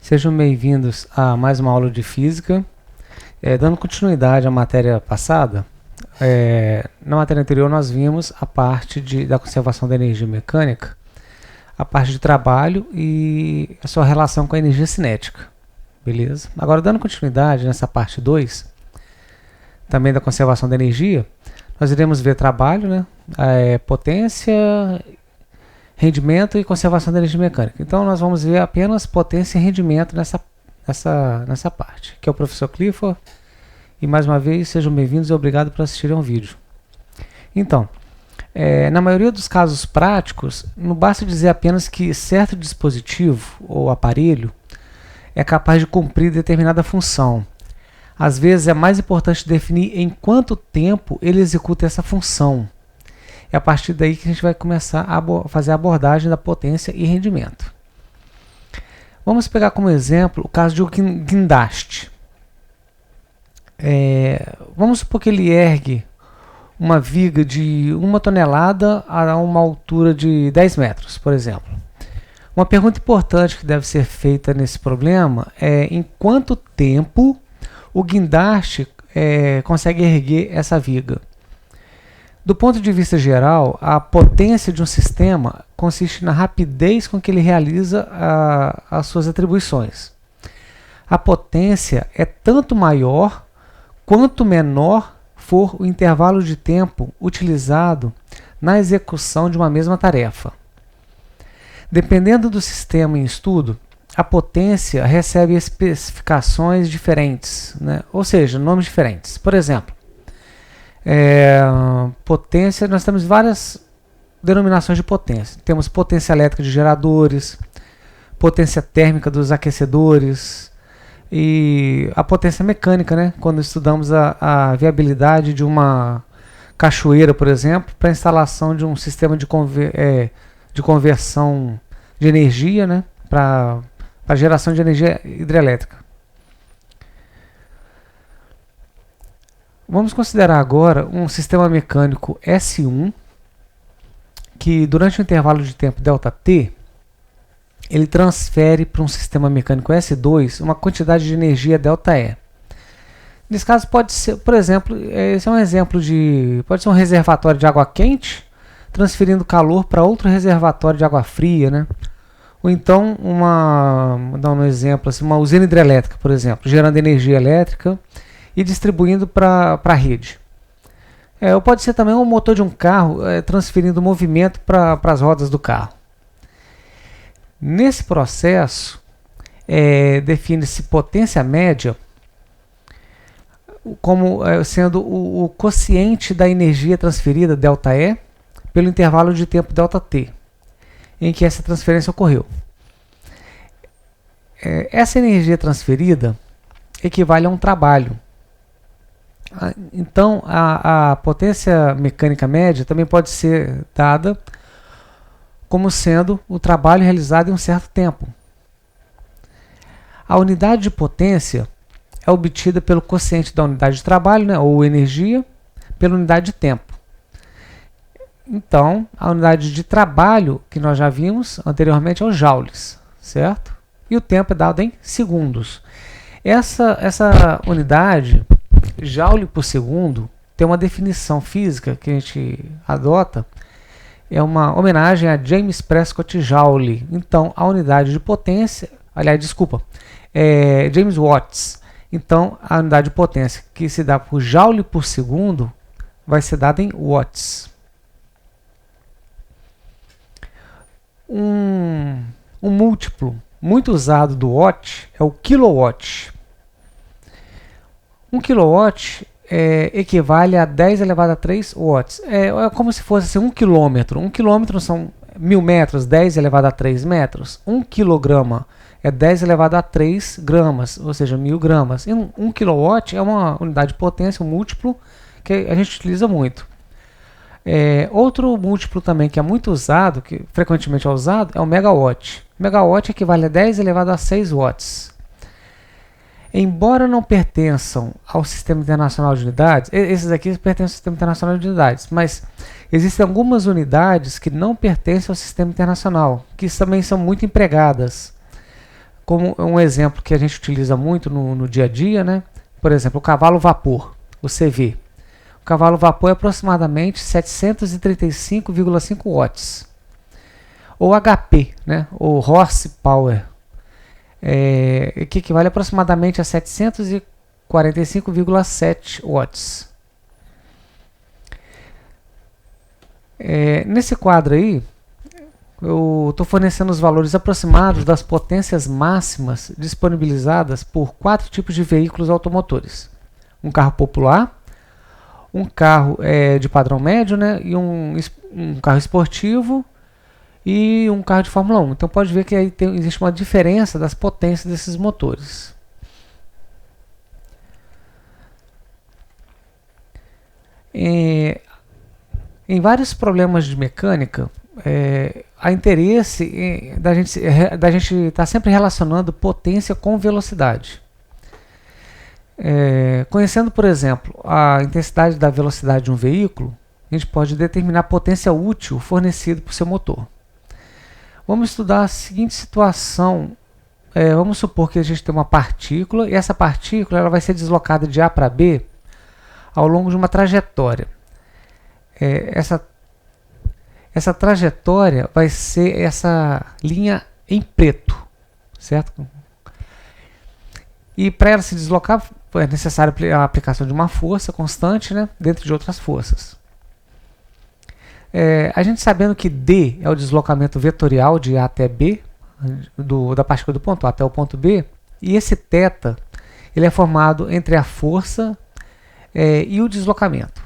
Sejam bem-vindos a mais uma aula de física. Dando continuidade à matéria passada, na matéria anterior nós vimos a parte da conservação da energia mecânica, a parte de trabalho e a sua relação com a energia cinética. Beleza? Agora, dando continuidade nessa parte 2, também da conservação da energia, nós iremos ver trabalho, né? Potência, rendimento e conservação da energia mecânica. Então nós vamos ver apenas potência e rendimento nessa parte, que é o professor Clifford. E mais uma vez, sejam bem-vindos e obrigado por assistirem ao vídeo. Então, na maioria dos casos práticos, não basta dizer apenas que certo dispositivo ou aparelho é capaz de cumprir determinada função. Às vezes é mais importante definir em quanto tempo ele executa essa função. É a partir daí que a gente vai começar a fazer a abordagem da potência e rendimento. Vamos pegar como exemplo o caso de um guindaste. Vamos supor que ele ergue uma viga de 1 tonelada a uma altura de 10 metros, por exemplo. Uma pergunta importante que deve ser feita nesse problema é em quanto tempo o guindaste consegue erguer essa viga. Do ponto de vista geral, a potência de um sistema consiste na rapidez com que ele realiza as suas atribuições. A potência é tanto maior quanto menor for o intervalo de tempo utilizado na execução de uma mesma tarefa. Dependendo do sistema em estudo, a potência recebe especificações diferentes, né? Ou seja, nomes diferentes. Por exemplo, potência, nós temos várias denominações de potência. Temos potência elétrica de geradores, potência térmica dos aquecedores e a potência mecânica, né? Quando estudamos a viabilidade de uma cachoeira, por exemplo, para a instalação de um sistema de conversão de energia, né? Para a geração de energia hidrelétrica. Vamos considerar agora um sistema mecânico S1 que durante o intervalo de tempo ΔT ele transfere para um sistema mecânico S2 uma quantidade de energia ΔE. Nesse caso pode ser, por exemplo, esse é um exemplo pode ser um reservatório de água quente transferindo calor para outro reservatório de água fria, né? Ou então vou dar um exemplo assim, uma usina hidrelétrica, por exemplo, gerando energia elétrica e distribuindo para a rede. Ou pode ser também um motor de um carro transferindo movimento para as rodas do carro. Nesse processo, define-se potência média como sendo o quociente da energia transferida, ΔE, pelo intervalo de tempo ΔT, em que essa transferência ocorreu. Essa energia transferida equivale a um trabalho. Então, a potência mecânica média também pode ser dada como sendo o trabalho realizado em um certo tempo. A unidade de potência é obtida pelo quociente da unidade de trabalho, né, ou energia, pela unidade de tempo. Então, a unidade de trabalho que nós já vimos anteriormente é o joules, certo? E o tempo é dado em segundos. Essa unidade, joule por segundo, tem uma definição física que a gente adota, é uma homenagem a James Prescott Joule. Então, a unidade de potência, James Watts. Então, a unidade de potência que se dá por joule por segundo vai ser dada em watts. Um múltiplo muito usado do watt é o kilowatt. 1 kW equivale a 10 elevado a 3 watts. É como se fosse assim, 1 quilômetro. 1 quilômetro são 1000 metros, 10 elevado a 3 metros. 1 quilograma é 10 elevado a 3 gramas, ou seja, 1000 gramas. E 1 kW é uma unidade de potência, um múltiplo, que a gente utiliza muito. Outro múltiplo também que é muito usado, que frequentemente é usado, é o megawatt. Megawatt equivale a 10 elevado a 6 watts. Embora não pertençam ao Sistema Internacional de Unidades, esses aqui pertencem ao Sistema Internacional de Unidades, mas existem algumas unidades que não pertencem ao Sistema Internacional, que também são muito empregadas. como um exemplo que a gente utiliza muito no dia a dia, né? Por exemplo, o cavalo vapor, o CV. O cavalo vapor é aproximadamente 735,5 watts. Ou HP, né? Ou horsepower, que equivale aproximadamente a 745,7 watts. Nesse quadro aí, eu estou fornecendo os valores aproximados das potências máximas disponibilizadas por 4 tipos de veículos automotores. Um carro popular, um carro de padrão médio, né, e um carro esportivo e um carro de Fórmula 1. Então pode ver que aí existe uma diferença das potências desses motores. Em vários problemas de mecânica, há interesse da gente estar sempre relacionando potência com velocidade. Conhecendo, por exemplo, a intensidade da velocidade de um veículo, a gente pode determinar a potência útil fornecida por seu motor. Vamos estudar a seguinte situação. Vamos supor que a gente tem uma partícula e essa partícula ela vai ser deslocada de A para B ao longo de uma trajetória. Essa trajetória vai ser essa linha em preto, certo? E para ela se deslocar é necessário a aplicação de uma força constante, né, dentro de outras forças. A gente sabendo que D é o deslocamento vetorial de A até B, da partícula do ponto A até o ponto B, e esse θ ele é formado entre a força e o deslocamento.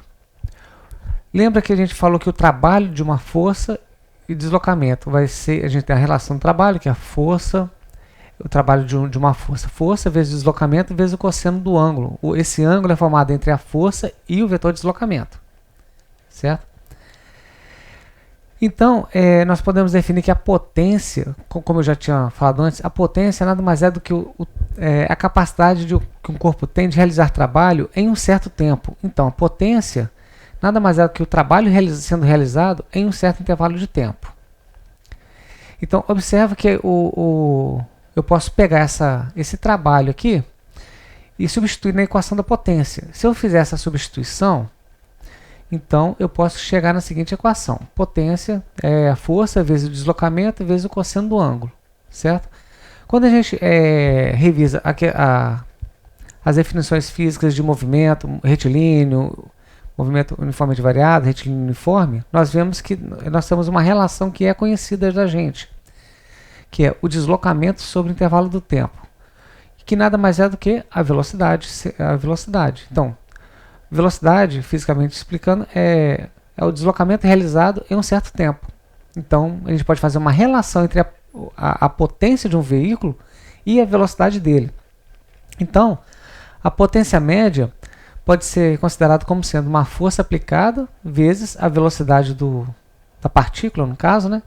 Lembra que a gente falou que o trabalho de uma força e deslocamento vai ser, a gente tem a relação do trabalho, que é a força, o trabalho de uma força vezes deslocamento vezes o cosseno do ângulo. Esse ângulo é formado entre a força e o vetor de deslocamento, certo? Então, nós podemos definir que a potência, como eu já tinha falado antes, a potência nada mais é do que a capacidade que um corpo tem de realizar trabalho em um certo tempo. Então, a potência nada mais é do que o trabalho sendo realizado em um certo intervalo de tempo. Então, observa que eu posso pegar esse trabalho aqui e substituir na equação da potência. Se eu fizer essa substituição, então eu posso chegar na seguinte equação. Potência é a força vezes o deslocamento vezes o cosseno do ângulo, certo? Quando a gente revisa as definições físicas de movimento retilíneo, movimento uniformemente variado, retilíneo uniforme, nós vemos que nós temos uma relação que é conhecida da gente, que é o deslocamento sobre o intervalo do tempo, que nada mais é do que a velocidade. Então, velocidade, fisicamente explicando, é o deslocamento realizado em um certo tempo. Então, a gente pode fazer uma relação entre a potência de um veículo e a velocidade dele. Então, a potência média pode ser considerado como sendo uma força aplicada vezes a velocidade da partícula, no caso, né?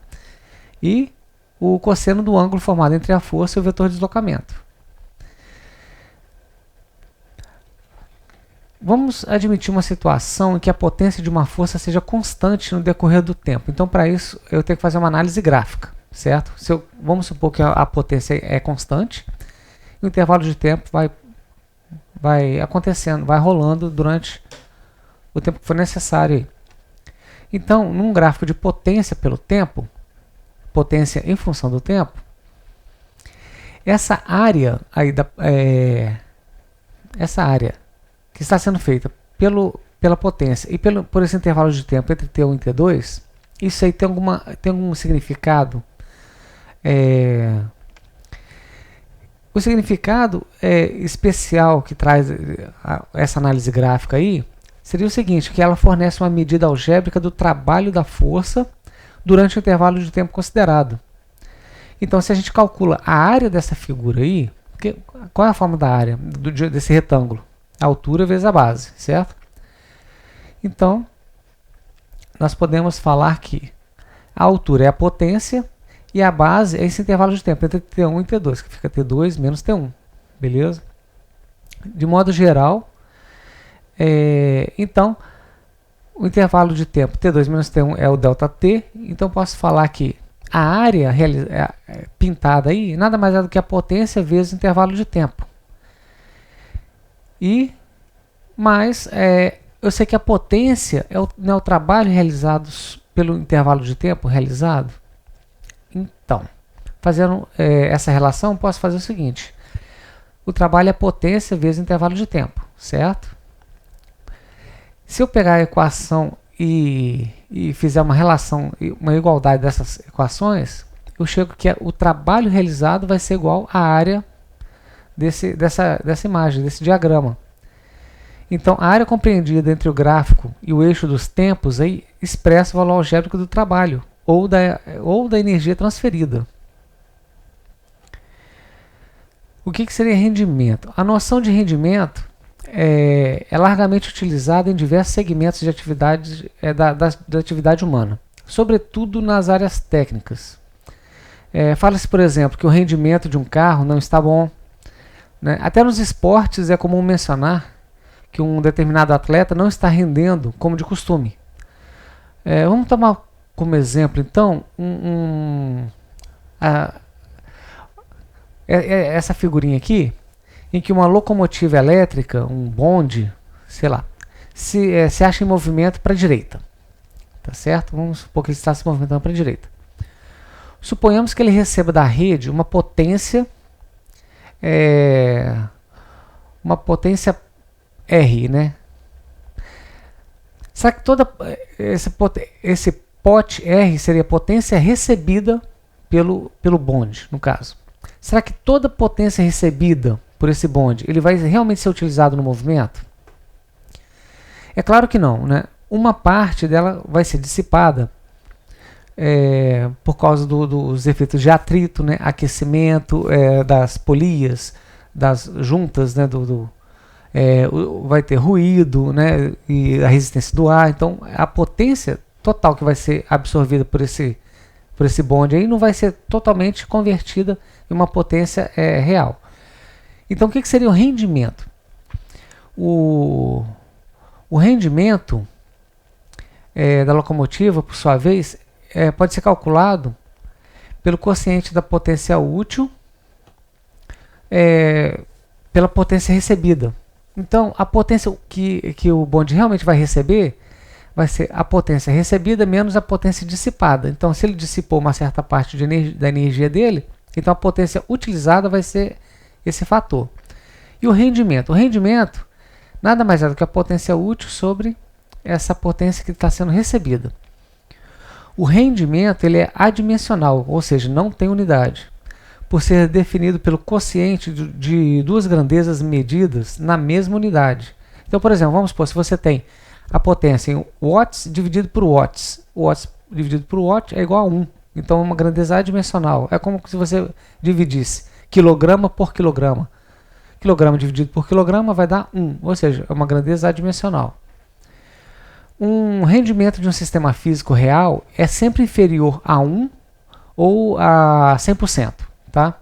E o cosseno do ângulo formado entre a força e o vetor de deslocamento. Vamos admitir uma situação em que a potência de uma força seja constante no decorrer do tempo. Então, para isso, eu tenho que fazer uma análise gráfica, certo? Vamos supor que a potência é constante, e o intervalo de tempo vai acontecendo, vai rolando durante o tempo que for necessário. Então, num gráfico de potência pelo tempo, potência em função do tempo, essa área aí essa área que está sendo feita pela potência e por esse intervalo de tempo entre T1 e T2, isso aí tem algum significado. O significado especial que traz essa análise gráfica aí seria o seguinte, que ela fornece uma medida algébrica do trabalho da força durante o intervalo de tempo considerado. Então, se a gente calcula a área dessa figura aí, qual é a forma da área desse retângulo? A altura vezes a base, certo? Então, nós podemos falar que a altura é a potência e a base é esse intervalo de tempo entre T1 e T2, que fica T2 menos T1, beleza? De modo geral, então, o intervalo de tempo T2 menos T1 é o ΔT, então posso falar que a área pintada aí nada mais é do que a potência vezes o intervalo de tempo. Mas eu sei que a potência não é o trabalho realizado pelo intervalo de tempo realizado. Então, fazendo essa relação, posso fazer o seguinte. O trabalho é potência vezes o intervalo de tempo, certo? Se eu pegar a equação e fizer uma relação, uma igualdade dessas equações, eu chego que o trabalho realizado vai ser igual à área dessa imagem, desse diagrama. Então, a área compreendida entre o gráfico e o eixo dos tempos aí expressa o valor algébrico do trabalho ou da energia transferida. O que seria rendimento? A noção de rendimento é largamente utilizada em diversos segmentos de atividades da atividade humana, sobretudo nas áreas técnicas. Fala-se, por exemplo, que o rendimento de um carro não está bom, né? Até nos esportes é comum mencionar que um determinado atleta não está rendendo como de costume. Vamos tomar como exemplo, então, essa figurinha aqui, em que uma locomotiva elétrica, um bonde, sei lá, se acha em movimento para a direita. Tá certo? Vamos supor que ele está se movimentando para a direita. Suponhamos que ele receba da rede uma potência R, né? Será que toda esse pote R seria a potência recebida pelo bonde, no caso? Será que toda potência recebida por esse bonde ele vai realmente ser utilizado no movimento? É claro que não, né? Uma parte dela vai ser dissipada por causa dos efeitos de atrito, né? Aquecimento das polias, das juntas, né? Vai ter ruído, né? E a resistência do ar. Então, a potência total que vai ser absorvida por esse bonde aí não vai ser totalmente convertida em uma potência real. Então, o que seria o rendimento? O rendimento da locomotiva, por sua vez, pode ser calculado pelo quociente da potência útil pela potência recebida. Então, a potência que o bonde realmente vai receber vai ser a potência recebida menos a potência dissipada. Então, se ele dissipou uma certa parte da energia dele, então a potência utilizada vai ser esse fator. E o rendimento? O rendimento nada mais é do que a potência útil sobre essa potência que está sendo recebida. O rendimento ele é adimensional, ou seja, não tem unidade, por ser definido pelo quociente de duas grandezas medidas na mesma unidade. Então, por exemplo, vamos supor, se você tem a potência em watts dividido por watts, watts dividido por watt é igual a 1. Então, é uma grandeza adimensional. É como se você dividisse quilograma por quilograma. Quilograma dividido por quilograma vai dar 1, ou seja, é uma grandeza adimensional. Um rendimento de um sistema físico real é sempre inferior a 1 ou a 100%, tá?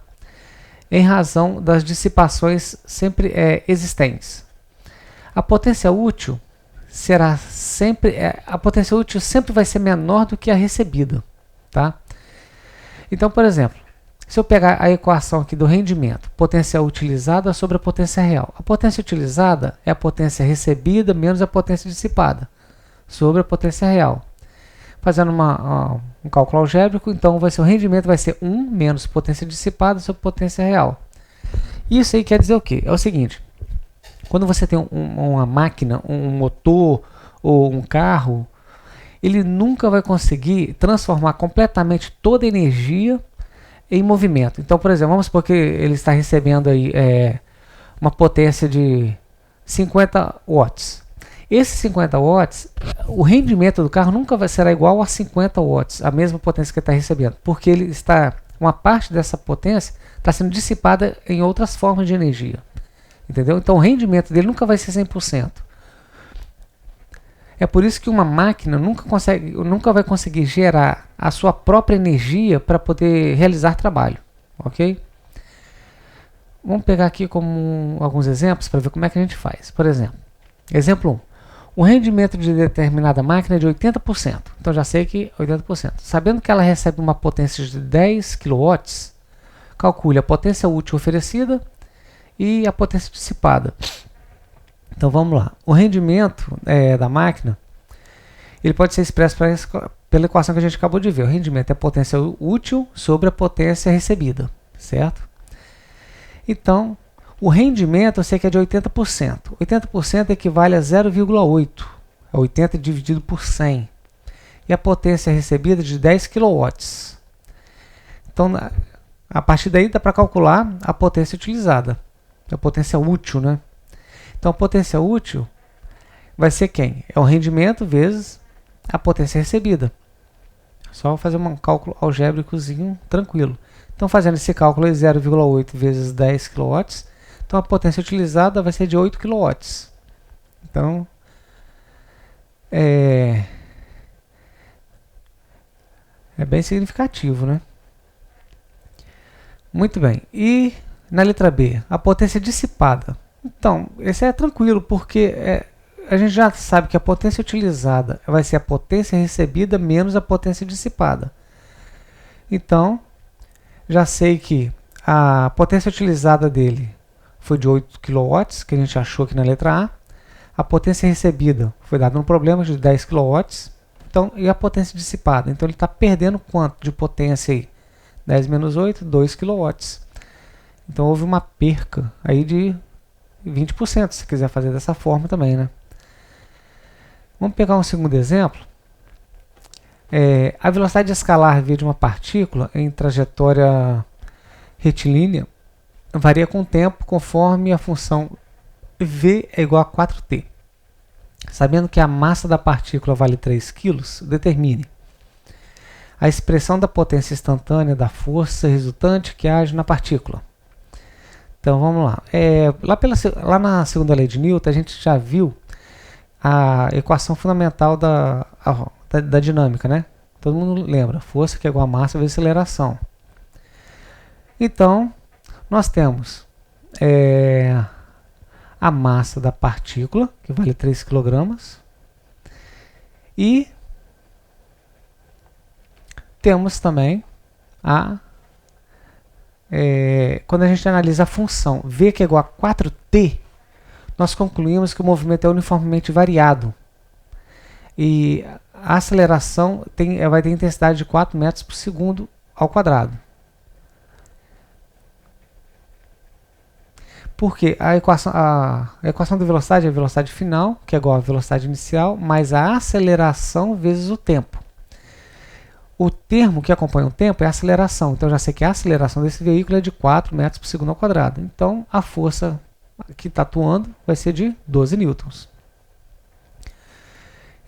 Em razão das dissipações sempre existentes. A potência útil sempre vai ser menor do que a recebida, tá? Então, por exemplo, se eu pegar a equação aqui do rendimento, potência utilizada sobre a potência real. A potência utilizada é a potência recebida menos a potência dissipada sobre a potência real. Fazendo um cálculo algébrico, então o rendimento vai ser 1 menos potência dissipada sobre potência real. Isso aí quer dizer o quê? É o seguinte, quando você tem uma máquina, um motor ou um carro, ele nunca vai conseguir transformar completamente toda a energia em movimento. Então, por exemplo, vamos supor que ele está recebendo aí uma potência de 50 watts. Esses 50 watts, o rendimento do carro nunca será igual a 50 watts, a mesma potência que ele está recebendo, porque uma parte dessa potência está sendo dissipada em outras formas de energia. Entendeu? Então o rendimento dele nunca vai ser 100%. É por isso que uma máquina nunca vai conseguir gerar a sua própria energia para poder realizar trabalho. Ok? Vamos pegar aqui como alguns exemplos para ver como é que a gente faz. Por exemplo, exemplo 1. O rendimento de determinada máquina é de 80%. Então já sei que 80%. Sabendo que ela recebe uma potência de 10 kW, calcule a potência útil oferecida e a potência dissipada. Então vamos lá. O rendimento da máquina, ele pode ser expresso pela equação que a gente acabou de ver. O rendimento é a potência útil sobre a potência recebida, certo? Então, o rendimento eu sei que é de 80%. 80% equivale a 0,8. É 80 dividido por 100. E a potência recebida é de 10 kW. Então, a partir daí dá para calcular a potência utilizada. A potência útil, né? Então, a potência útil vai ser quem? É o rendimento vezes a potência recebida. Só fazer um cálculo algébricozinho tranquilo. Então, fazendo esse cálculo, 0,8 vezes 10 kW, então a potência utilizada vai ser de 8 kW. Então, é bem significativo, né? Muito bem. E na letra B, a potência dissipada. Então, esse é tranquilo, porque a gente já sabe que a potência utilizada vai ser a potência recebida menos a potência dissipada. Então, já sei que a potência utilizada dele foi de 8 kW, que a gente achou aqui na letra A. A potência recebida foi dada no problema de 10 kW. Então, e a potência dissipada? Então, ele está perdendo quanto de potência aí? 10 menos 8, 2 kW. Então, houve uma perca aí de 20%, se quiser fazer dessa forma também, né? Vamos pegar um segundo exemplo. A velocidade escalar v de uma partícula em trajetória retilínea varia com o tempo conforme a função v é igual a 4t. Sabendo que a massa da partícula vale 3 kg, determine a expressão da potência instantânea da força resultante que age na partícula. Então vamos lá. Lá na segunda lei de Newton a gente já viu a equação fundamental da dinâmica, né? Todo mundo lembra, força que é igual a massa vezes aceleração. Então, nós temos a massa da partícula, que vale 3 kg, e temos também quando a gente analisa a função v que é igual a 4t, nós concluímos que o movimento é uniformemente variado. E a aceleração vai ter intensidade de 4 metros por segundo ao quadrado. Porque a equação da velocidade é a velocidade final, que é igual à velocidade inicial, mais a aceleração vezes o tempo. O termo que acompanha o tempo é a aceleração. Então, eu já sei que a aceleração desse veículo é de 4 metros por segundo ao quadrado. Então, a força que está atuando vai ser de 12 newtons.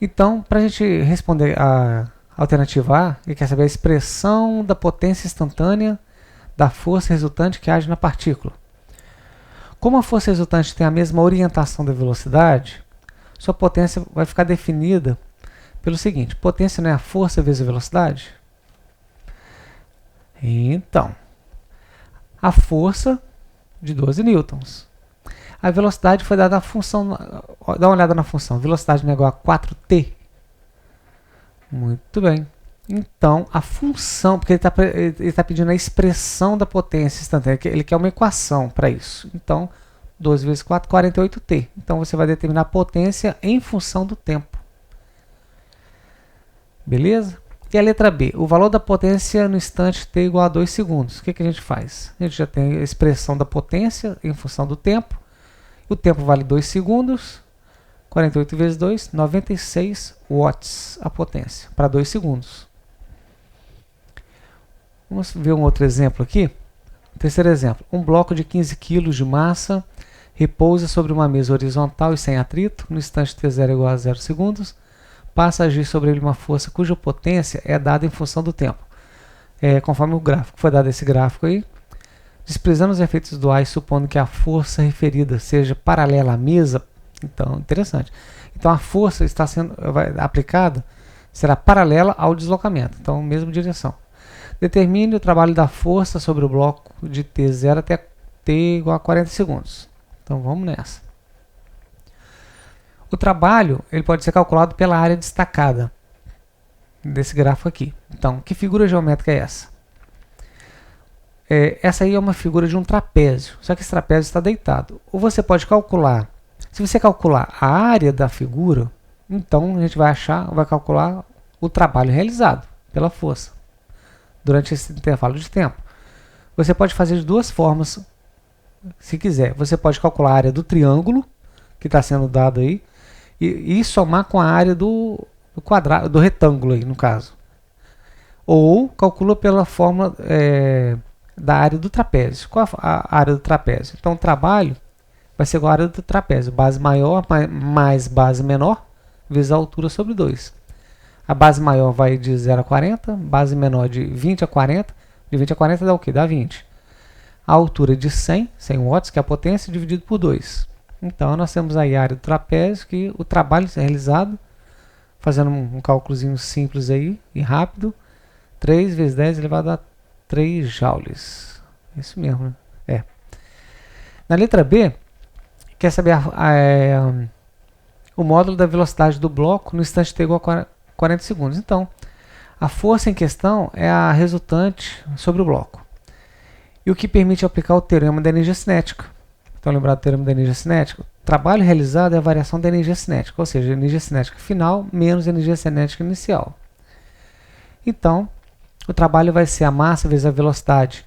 Então, para a gente responder a alternativa A, ele quer saber a expressão da potência instantânea da força resultante que age na partícula. Como a força resultante tem a mesma orientação da velocidade, sua potência vai ficar definida pelo seguinte: potência não é a força vezes a velocidade? Então, a força de 12 newtons. A velocidade foi dada a função, dá uma olhada na função, velocidade não é igual a 4t? Muito bem. Então, a função, porque ele está pedindo a expressão da potência instantânea, ele quer uma equação para isso. Então, 12 vezes 4, 48t. Então, você vai determinar a potência em função do tempo. Beleza? E a letra B, o valor da potência no instante t igual a 2 segundos. O que a gente faz? A gente já tem a expressão da potência em função do tempo. O tempo vale 2 segundos. 48 vezes 2, 96 watts a potência, para 2 segundos. Vamos ver um outro exemplo aqui. Terceiro exemplo. Um bloco de 15 kg de massa repousa sobre uma mesa horizontal e sem atrito. No instante t0 igual a 0 segundos. Passa a agir sobre ele uma força cuja potência é dada em função do tempo. Conforme o gráfico. Foi dado esse gráfico aí. Desprezando os efeitos duais, supondo que a força referida seja paralela à mesa. Então, interessante. Então, a força está sendo aplicada, será paralela ao deslocamento. Então, mesma direção. Determine o trabalho da força sobre o bloco de t0 até t igual a 40 segundos. Então, vamos nessa. O trabalho ele pode ser calculado pela área destacada desse gráfico aqui. Então, que figura geométrica é essa? Essa aí é uma figura de um trapézio, só que esse trapézio está deitado. Ou você pode calcular, se você calcular a área da figura, então a gente vai calcular o trabalho realizado pela força durante esse intervalo de tempo. Você pode fazer de duas formas, se quiser. Você pode calcular a área do triângulo que está sendo dado aí e somar com a área do quadrado, do retângulo aí no caso. Ou calcula pela fórmula da área do trapézio. Qual a área do trapézio? Então o trabalho vai ser igual à área do trapézio. Base maior mais base menor vezes a altura sobre 2. A base maior vai de 0 a 40, base menor de 20 a 40. De 20 a 40 dá o quê? Dá 20. A altura de 100 watts, que é a potência, dividido por 2. Então nós temos aí a área do trapézio, que o trabalho é realizado, fazendo um cálculozinho simples aí e rápido, 3 vezes 10 elevado a 3 joules. Isso mesmo, né? Na letra B, quer saber o módulo da velocidade do bloco no instante t igual a 40 segundos. Então, a força em questão é a resultante sobre o bloco. E o que permite aplicar o teorema da energia cinética. Então, lembrar do teorema da energia cinética? O trabalho realizado é a variação da energia cinética, ou seja, a energia cinética final menos a energia cinética inicial. Então, o trabalho vai ser a massa vezes a velocidade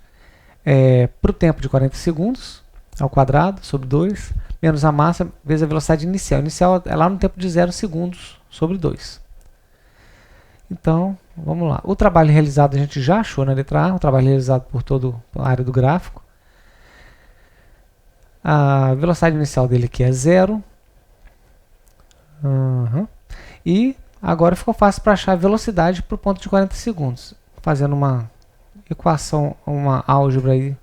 para o tempo de 40 segundos, ao quadrado, sobre 2, menos a massa vezes a velocidade inicial. Inicial é lá no tempo de 0 segundos, sobre 2. Então, vamos lá. O trabalho realizado a gente já achou na letra A, o trabalho realizado por toda a área do gráfico. A velocidade inicial dele aqui é 0. E agora ficou fácil para achar a velocidade para o ponto de 40 segundos. Fazendo uma equação, uma álgebra aí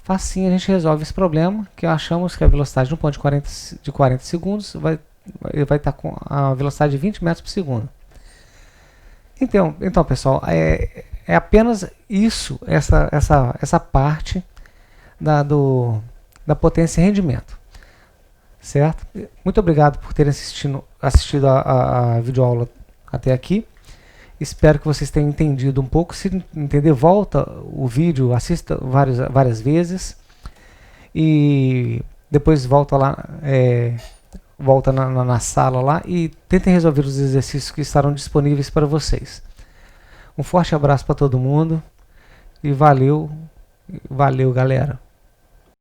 facinho, a gente resolve esse problema, que achamos que a velocidade no ponto de 40 segundos vai estar com a velocidade de 20 metros por segundo. Então pessoal, é apenas isso, essa parte da potência e rendimento, certo? Muito obrigado por terem assistido a videoaula até aqui. Espero que vocês tenham entendido um pouco. Se entender, volta o vídeo, assista várias vezes e depois volta lá, volta na sala lá e tentem resolver os exercícios que estarão disponíveis para vocês. Um forte abraço para todo mundo e valeu galera!